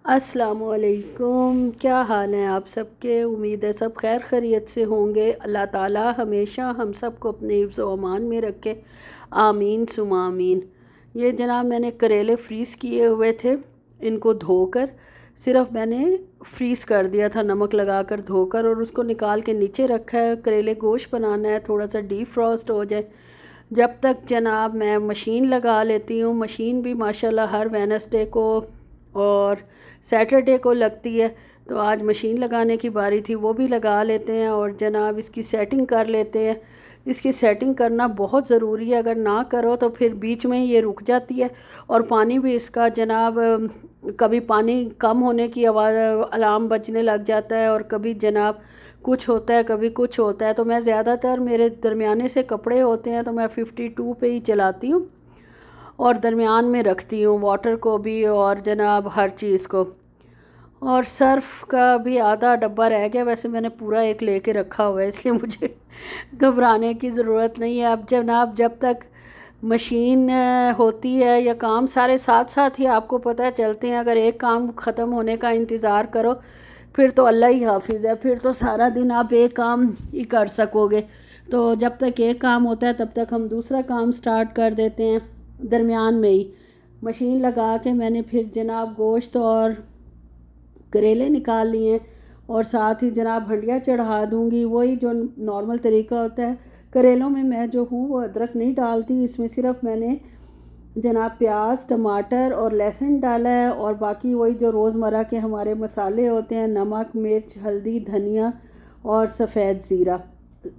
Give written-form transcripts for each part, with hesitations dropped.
अस्सलामुअलैकुम। क्या हाल है आप सबके? उम्मीद है सब खैर खैरियत से होंगे। अल्लाह ताला हमेशा हम सबको अपने हिफ्ज़ व अमान में रखे, आमीन सुमा आमीन। ये जनाब मैंने करेले फ्रीज़ किए हुए थे, इनको धोकर सिर्फ मैंने फ्रीज़ कर दिया था नमक लगाकर धोकर, और उसको निकाल के नीचे रखा है। करेले गोश्त बनाना है, थोड़ा सा डीप फ्रॉस्ट हो जाए जब तक जनाब मैं मशीन लगा लेती हूँ। मशीन भी माशाल्लाह हर वेडनेसडे को और सैटरडे को लगती है, तो आज मशीन लगाने की बारी थी, वो भी लगा लेते हैं और जनाब इसकी सेटिंग कर लेते हैं। इसकी सेटिंग करना बहुत ज़रूरी है, अगर ना करो तो फिर बीच में ही ये रुक जाती है। और पानी भी इसका जनाब कभी पानी कम होने की आवाज़ अलार्म बजने लग जाता है, और कभी जनाब कुछ होता है, कभी कुछ होता है। तो मैं ज़्यादातर, मेरे दरमियाने से कपड़े होते हैं तो मैं 52 पे ही चलाती हूँ और दरमियान में रखती हूँ वाटर को भी और जनाब हर चीज़ को। और सर्फ़ का भी आधा डब्बा रह गया, वैसे मैंने पूरा एक लेके रखा हुआ है, इसलिए मुझे घबराने की ज़रूरत नहीं है। अब जनाब जब तक मशीन होती है या काम सारे साथ साथ ही आपको पता चलते हैं, अगर एक काम ख़त्म होने का इंतज़ार करो फिर तो अल्लाह ही हाफिज़ है, फिर तो सारा दिन आप एक काम ही कर सकोगे। तो जब तक एक काम होता है तब तक हम दूसरा काम स्टार्ट कर देते हैं दरमियान में ही। मशीन लगा के मैंने फिर जनाब गोश्त और करेले निकाल लिए और साथ ही जनाब हंडिया चढ़ा दूँगी। वही जो नॉर्मल तरीका होता है, करेलों में मैं जो हूँ वो अदरक नहीं डालती, इसमें सिर्फ मैंने जनाब प्याज टमाटर और लहसुन डाला है, और बाकी वही जो रोज़मर्रा के हमारे मसाले होते हैं, नमक मिर्च हल्दी धनिया और सफ़ेद ज़ीरा।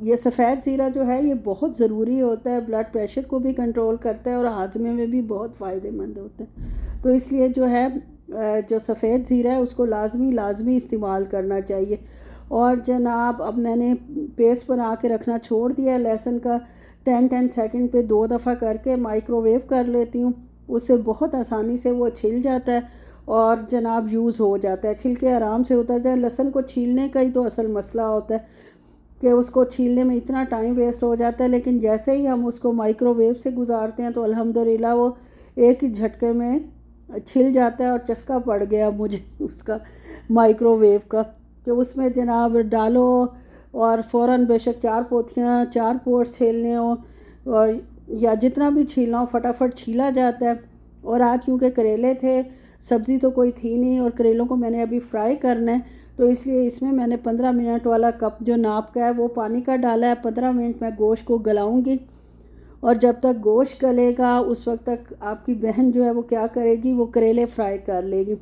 ये सफ़ेद ज़ीरा जो है ये बहुत ज़रूरी होता है, ब्लड प्रेशर को भी कंट्रोल करता है और हाजमे में भी बहुत फ़ायदेमंद होता है। तो इसलिए जो है जो सफ़ेद ज़ीरा है उसको लाजमी इस्तेमाल करना चाहिए। और जनाब अब मैंने पेस्ट बना के रखना छोड़ दिया है लहसुन का। 10 सेकंड पे 2 दफ़ा करके माइक्रोवेव कर लेती हूँ, उससे बहुत आसानी से वो छिल जाता है और जनाब यूज़ हो जाता है, छिलके आराम से उतर जाए। लहसुन को छीलने का ही तो असल मसला होता है कि उसको छीलने में इतना टाइम वेस्ट हो जाता है, लेकिन जैसे ही हम उसको माइक्रोवेव से गुजारते हैं तो अल्हम्दुलिल्लाह वो एक ही झटके में छिल जाता है। और चस्का पड़ गया मुझे उसका, माइक्रोवेव का, कि उसमें जनाब डालो और फ़ौरन बेशक 4 पोर्स छीलने हो और या जितना भी छीलना हो फटाफट छीला जाता है। और आज क्योंकि करेले थे, सब्ज़ी तो कोई थी नहीं और करेलों को मैंने अभी फ्राई करना है, तो इसलिए इसमें मैंने 15 मिनट वाला कप जो नाप का है वो पानी का डाला है। 15 मिनट में गोश्त को गलाऊंगी, और जब तक गोश्त गलेगा उस वक्त तक आपकी बहन जो है वो क्या करेगी, वो करेले फ्राई कर लेगी।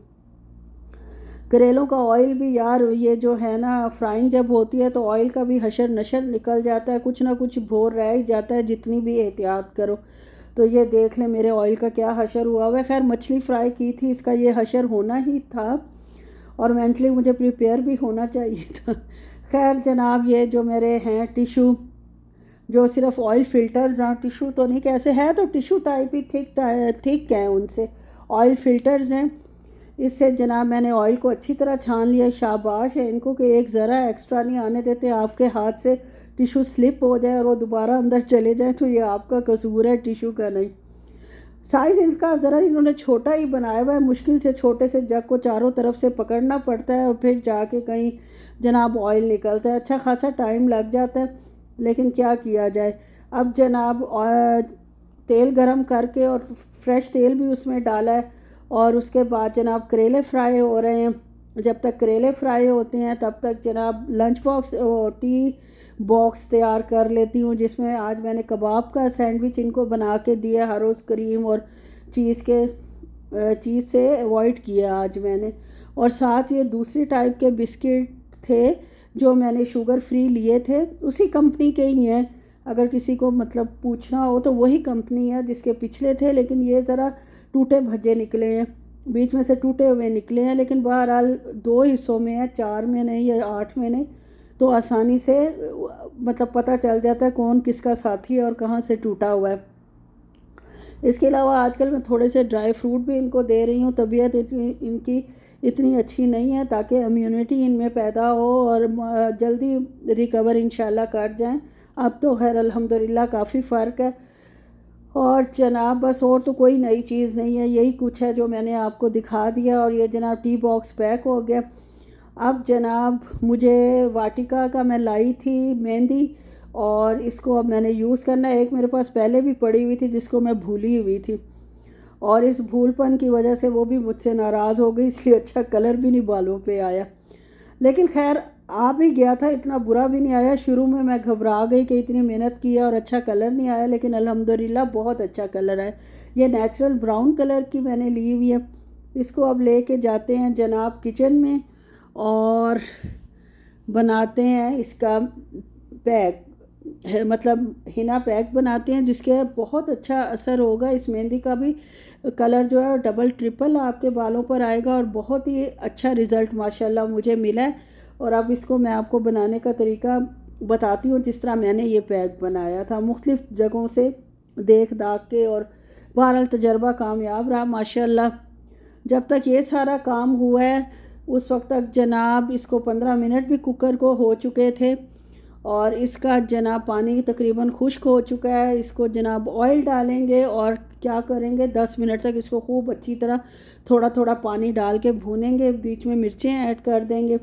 करेलों का ऑयल भी यार, ये जो है ना, फ्राइंग जब होती है तो ऑयल का भी हशर नशर निकल जाता है, कुछ ना कुछ भोर रह ही जाता है जितनी भी एहतियात करो। तो ये देख लें मेरे ऑयल का क्या हशर हुआ हुआ है। खैर मछली फ्राई की थी, इसका ये हशर होना ही था और मेंटली मुझे प्रिपेयर भी होना चाहिए था। खैर जनाब ये जो मेरे हैं टिशू, जो सिर्फ ऑयल फ़िल्टर्स हैं, टिशू तो नहीं, कैसे है तो टिशू टाइप ही, थिक हैं उनसे, ऑयल फ़िल्टर्स हैं। इससे जनाब मैंने ऑयल को अच्छी तरह छान लिया। शाबाश है इनको कि एक ज़रा एक्स्ट्रा नहीं आने देते, आपके हाथ से टिशू स्लिप हो जाए और वो दोबारा अंदर चले जाए तो ये आपका कसूर है, टिशू का नहीं। साइज़ इनका ज़रा इन्होंने छोटा ही बनाया हुआ है, मुश्किल से छोटे से जग को चारों तरफ से पकड़ना पड़ता है और फिर जाके कहीं जनाब ऑयल निकलता है, अच्छा खासा टाइम लग जाता है, लेकिन क्या किया जाए। अब जनाब तेल गरम करके और फ्रेश तेल भी उसमें डाला है, और उसके बाद जनाब करेले फ्राई हो रहे हैं। जब तक करेले फ्राई होते हैं तब तक जनाब लंच बॉक्स और टी बॉक्स तैयार कर लेती हूँ, जिसमें आज मैंने कबाब का सैंडविच इनको बना के दिया, हर रोज़ क्रीम और चीज़ से अवॉइड किया आज मैंने। और साथ ये दूसरी टाइप के बिस्किट थे जो मैंने शुगर फ्री लिए थे, उसी कंपनी के ही हैं, अगर किसी को मतलब पूछना हो तो वही कंपनी है जिसके पिछले थे, लेकिन ये ज़रा टूटे भजे निकले हैं, बीच में से टूटे हुए निकले हैं, लेकिन बहरहाल 2 हिस्सों में है, 4 में नहीं या 8 में नहीं, तो आसानी से मतलब पता चल जाता है कौन किसका साथी है और कहाँ से टूटा हुआ है। इसके अलावा आजकल मैं थोड़े से ड्राई फ्रूट भी इनको दे रही हूँ, तबीयत इनकी इतनी अच्छी नहीं है, ताकि इम्यूनिटी इनमें पैदा हो और जल्दी रिकवर इंशाल्लाह कर जाएं। अब तो खैर अल्हम्दुलिल्लाह काफ़ी फ़र्क है। और जनाब बस और तो कोई नई चीज़ नहीं है, यही कुछ है जो मैंने आपको दिखा दिया। और ये जनाब टी बॉक्स पैक हो गया। अब जनाब मुझे वाटिका का मैं लाई थी मेहंदी, और इसको अब मैंने यूज़ करना है। एक मेरे पास पहले भी पड़ी हुई थी जिसको मैं भूली हुई थी, और इस भूलपन की वजह से वो भी मुझसे नाराज़ हो गई, इसलिए अच्छा कलर भी नहीं बालों पे आया। लेकिन खैर आ भी गया था, इतना बुरा भी नहीं आया। शुरू में मैं घबरा गई कि इतनी मेहनत की है और अच्छा कलर नहीं आया, लेकिन अल्हम्दुलिल्लाह बहुत अच्छा कलर है। ये नेचुरल ब्राउन कलर की मैंने ली हुई है। इसको अब लेके जाते हैं जनाब किचन में और बनाते हैं इसका पैक, है मतलब हिना पैक बनाते हैं, जिसके बहुत अच्छा असर होगा। इस मेहंदी का भी कलर जो है डबल ट्रिपल आपके बालों पर आएगा, और बहुत ही अच्छा रिज़ल्ट माशाल्लाह मुझे मिला है। और अब इसको मैं आपको बनाने का तरीका बताती हूँ, जिस तरह मैंने ये पैक बनाया था मुख्तलिफ़ जगहों से देख दाख के, और बहरहाल तजर्बा कामयाब रहा माशाल्लाह। जब तक ये सारा काम हुआ है उस वक्त तक जनाब इसको 15 मिनट भी कुकर को हो चुके थे, और इसका जनाब पानी तकरीबन खुश्क हो चुका है। इसको जनाब ऑयल डालेंगे और क्या करेंगे, 10 मिनट तक इसको खूब अच्छी तरह थोड़ा थोड़ा पानी डाल के भूनेंगे। बीच में मिर्चें ऐड कर देंगे,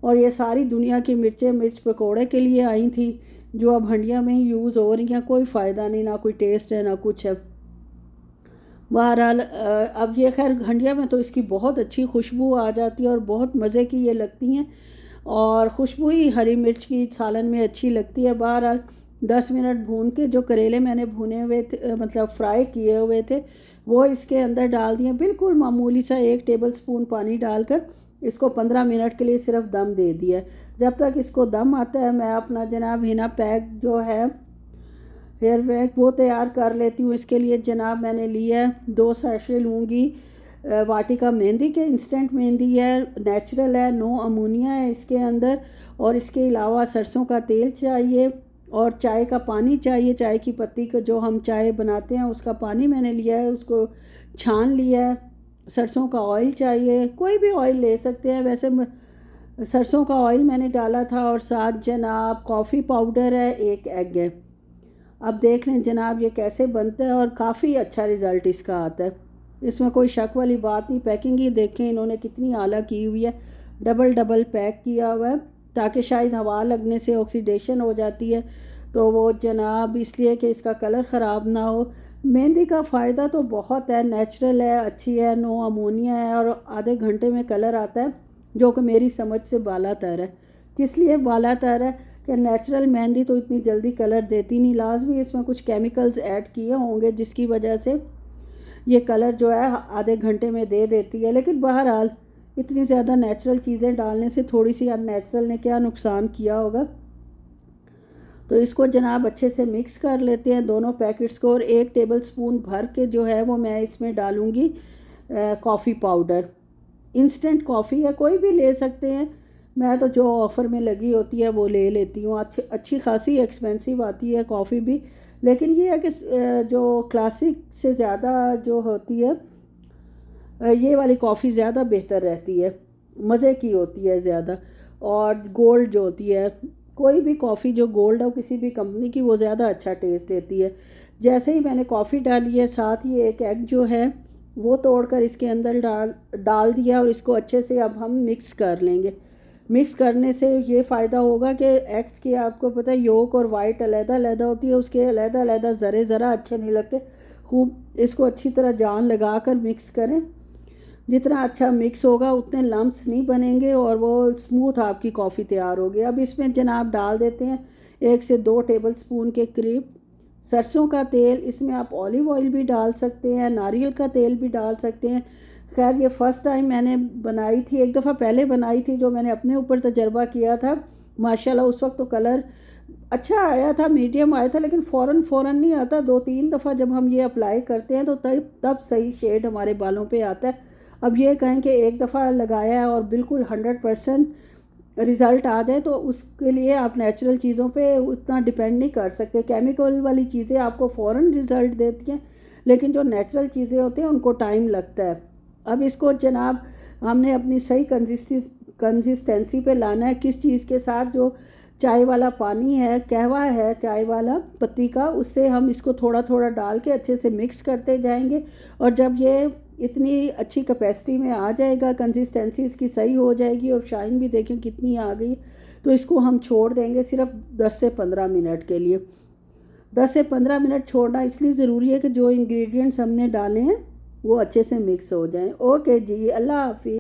और ये सारी दुनिया की मिर्चें मिर्च पकौड़े के लिए आई थी, जो अब हंडिया में ही यूज़ हो रही हैं। कोई फ़ायदा नहीं, ना कोई टेस्ट है ना कुछ है। बहरहाल अब ये खैर हंडिया में तो इसकी बहुत अच्छी खुशबू आ जाती है और बहुत मज़े की ये लगती हैं, और खुशबू ही हरी मिर्च की सालन में अच्छी लगती है। बहरहाल 10 मिनट भून के जो करेले मैंने भुने हुए थे, मतलब फ्राई किए हुए थे, वो इसके अंदर डाल दिए। बिल्कुल मामूली सा 1 टेबल स्पून पानी डालकर इसको 15 मिनट के लिए सिर्फ दम दे दिया। जब तक इसको दम आता है मैं अपना जनाब हिना पैक जो है हेयर पैक वो तैयार कर लेती हूँ। इसके लिए जनाब मैंने लिया है 2 सैशे लूँगी वाटिका मेहंदी के। इंस्टेंट मेहंदी है, नेचुरल है, नो अमोनिया है इसके अंदर। और इसके अलावा सरसों का तेल चाहिए, और चाय का पानी चाहिए। चाय की पत्ती का जो हम चाय बनाते हैं उसका पानी मैंने लिया है, उसको छान लिया है। सरसों का ऑयल चाहिए, कोई भी ऑयल ले सकते हैं वैसे। सरसों का ऑयल मैंने डाला था, और साथ जनाब कॉफ़ी पाउडर है, 1 एग है। अब देख लें जनाब ये कैसे बनता है, और काफ़ी अच्छा रिज़ल्ट इसका आता है, इसमें कोई शक वाली बात नहीं। पैकिंग ही देखें इन्होंने कितनी आला की हुई है, डबल डबल पैक किया हुआ है, ताकि शायद हवा लगने से ऑक्सीडेशन हो जाती है तो वो जनाब इसलिए कि इसका कलर ख़राब ना हो। मेहंदी का फ़ायदा तो बहुत है, नेचुरल है, अच्छी है, नो अमोनिया है, और आधे घंटे में कलर आता है, जो कि मेरी समझ से बालातर है। किस लिए बालातर है कि नेचुरल मेहंदी तो इतनी जल्दी कलर देती नहीं, लाजमी इसमें कुछ केमिकल्स ऐड किए होंगे जिसकी वजह से ये कलर जो है आधे घंटे में दे देती है। लेकिन बहरहाल इतनी ज़्यादा नेचुरल चीज़ें डालने से थोड़ी सी अननेचुरल ने क्या नुकसान किया होगा। तो इसको जनाब अच्छे से मिक्स कर लेते हैं दोनों पैकेट्स को, और 1 टेबल स्पून भर के जो है वो मैं इसमें डालूँगी कॉफ़ी पाउडर। इंस्टेंट कॉफ़ी है, कोई भी ले सकते हैं, मैं तो जो ऑफ़र में लगी होती है वो ले लेती हूँ। अच्छी खासी एक्सपेंसिव आती है कॉफ़ी भी, लेकिन ये है कि जो क्लासिक से ज़्यादा जो होती है ये वाली कॉफ़ी ज़्यादा बेहतर रहती है, मज़े की होती है ज़्यादा। और गोल्ड जो होती है, कोई भी कॉफ़ी जो गोल्ड हो किसी भी कंपनी की, वो ज़्यादा अच्छा टेस्ट देती है। जैसे ही मैंने कॉफ़ी डाली है, साथ ही 1 एग जो है वो तोड़कर इसके अंदर डाल दिया, और इसको अच्छे से अब हम मिक्स कर लेंगे। मिक्स करने से ये फ़ायदा होगा कि एग्स की आपको पता है योक और वाइट अलग-अलग होती है, उसके अलग-अलग ज़रे ज़रा अच्छे नहीं लगते। खूब इसको अच्छी तरह जान लगा कर मिक्स करें, जितना अच्छा मिक्स होगा उतने लम्प्स नहीं बनेंगे, और वो स्मूथ आपकी कॉफ़ी तैयार होगी। अब इसमें जनाब डाल देते हैं 1 से 2 टेबल स्पून के करीब सरसों का तेल। इसमें आप ऑलिव ऑयल भी डाल सकते हैं, नारियल का तेल भी डाल सकते हैं। खैर ये फ़र्स्ट टाइम मैंने बनाई थी, एक दफ़ा पहले बनाई थी जो मैंने अपने ऊपर तजर्बा किया था माशाल्लाह। उस वक्त तो कलर अच्छा आया था, मीडियम आया था, लेकिन फ़ौरन नहीं आता। 2-3 दफ़ा जब हम ये अप्लाई करते हैं तो तब सही शेड हमारे बालों पे आता है। अब ये कहें कि एक दफ़ा लगाया है और बिल्कुल 100% रिज़ल्ट आ जाए, तो उसके लिए आप नेचुरल चीज़ों पे उतना डिपेंड नहीं कर सकते। केमिकल वाली चीज़ें आपको फ़ौरन रिज़ल्ट देती हैं, लेकिन जो नेचुरल चीज़ें होती हैं उनको टाइम लगता है। अब इसको जनाब हमने अपनी सही कंसिस्टेंसी पे लाना है, किस चीज़ के साथ जो चाय वाला पानी है, कहवा है चाय वाला पत्ती का, उससे हम इसको थोड़ा थोड़ा डाल के अच्छे से मिक्स करते जाएंगे। और जब ये इतनी अच्छी कैपेसिटी में आ जाएगा, कंसिस्टेंसी इसकी सही हो जाएगी और शाइन भी देखें कितनी आ गई, तो इसको हम छोड़ देंगे सिर्फ 10 से 15 मिनट के लिए। 10 से 15 मिनट छोड़ना इसलिए ज़रूरी है कि जो इंग्रेडिएंट्स हमने डाले हैं वो अच्छे से मिक्स हो जाएं। ओके जी, अल्लाह हाफिज़।